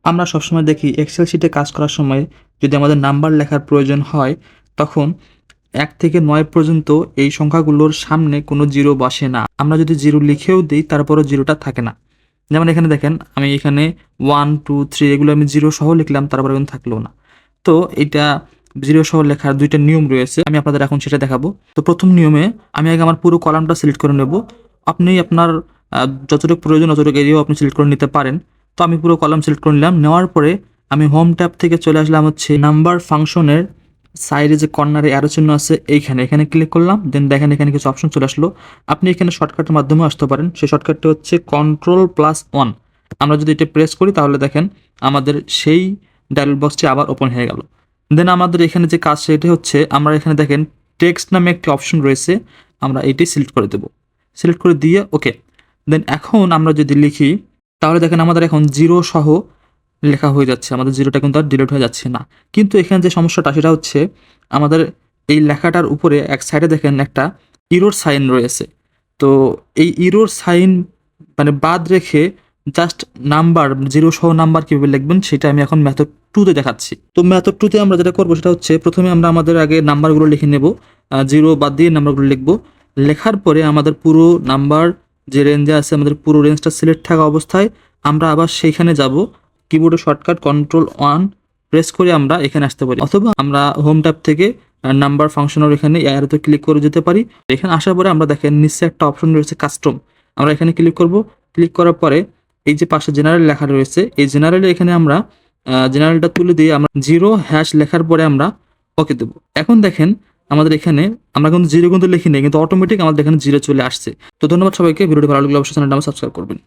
আমরা সবসময় দেখি এক্সেল শিটে কাজ করার সময় যদি আমাদের নাম্বার লেখার প্রয়োজন হয় তখন 1 থেকে 9 পর্যন্ত এই সংখ্যাগুলোর সামনে কোনো জিরো বসে না। আমরা যদি জিরো লিখেও দিই তারপরও জিরোটা থাকে না। যেমন এখানে দেখেন আমি এখানে 1, 2, 3 এগুলো আমি জিরো সহ লিখলাম, তারপরে কিন্তু থাকলো না। তো এটা জিরো সহ লেখার 2টা নিয়ম রয়েছে, আমি আপনাদের এখন সেটা দেখাবো। তো প্রথম নিয়মে আমি আগে আমার পুরো কলামটা সিলেক্ট করে নেব। আপনি আপনার যতটুকু প্রয়োজন ততটুকু এরিয়াও আপনি সিলেক্ট করে নিতে পারেন। তো আমি পুরো কলাম সিলেক্ট করে নিলাম। নেওয়ার পরে আমি হোম ট্যাব থেকে চলে আসলাম হচ্ছে নাম্বার ফাংশনের সাইডে যে কর্নারে অ্যারো চিহ্ন আছে এখানে ক্লিক করলাম। দেন দেখেন এখানে কিছু অপশন চলে আসলো। আপনি এখানে শর্টকাটের মাধ্যমে আসতে পারেন। সেই শর্টকাটটা হচ্ছে Ctrl+1। আমরা যদি এটা প্রেস করি তাহলে দেখেন আমাদের সেই ডায়লগ বক্সটি আবার ওপেন হয়ে গেল। দেন আমাদের এখানে যে কাজ সেটা হচ্ছে আমরা এখানে দেখেন টেক্সট নামে একটি অপশন রয়েছে, আমরা এটি সিলেক্ট করে দেব। সিলেক্ট করে দিয়ে ওকে। দেন এখন আমরা যদি লিখি তাহলে দেখেন আমাদের এখন জিরো সহ লেখা হয়ে যাচ্ছে, আমাদের জিরোটা কিন্তু আর ডিলিট হয়ে যাচ্ছে না। কিন্তু এখানে যে সমস্যাটা সেটা হচ্ছে আমাদের এই লেখাটার উপরে এক সাইডে দেখেন একটা ইরোর সাইন রয়েছে। তো এই ইরোর সাইন মানে বাদ রেখে জাস্ট নাম্বার জিরো সহ নাম্বার কীভাবে লিখবেন সেটা আমি এখন মেথড 2তে দেখাচ্ছি। তো মেথড 2তে আমরা যেটা করবো সেটা হচ্ছে প্রথমে আমরা আমাদের আগে নাম্বারগুলো লিখে নেব, জিরো বাদ দিয়ে নাম্বারগুলো লিখবো। লেখার পরে আমাদের পুরো নাম্বার যে রেঞ্জে আছে আমাদের পুরো রেঞ্জটা সিলেক্ট থাকা অবস্থায় আমরা আবার সেইখানে যাব। কিবোর্ডে শর্টকাট Ctrl+1 প্রেস করে আমরা এখানে আসতে পারি, অথবা আমরা হোম ট্যাব থেকে নাম্বার ফাংশনের এখানে অ্যারোতে ক্লিক করে যেতে পারি। এখানে আসার পরে আমরা দেখেন নিচে একটা অপশন রয়েছে কাস্টম, আমরা এখানে ক্লিক করব। ক্লিক করার পরে এই যে পাশে জেনারেল লেখা রয়েছে এই জেনারেলে এখানে আমরা জেনারেলটা তুলে দিয়ে আমরা জিরো হ্যাশ লেখার পরে আমরা ওকে দেবো। এখন দেখেন আমাদের এখানে আমরা কিন্তু জিরো কিন্তু লিখি নেই, কিন্তু অটোমেটিক আমাদের এখানে জিরো চলে আসছে। তো ধন্যবাদ সবাইকে, ভিডিওটি ভালো লাগলে অবশ্যই চ্যানেলটা সাবস্ক্রাইব করবেন।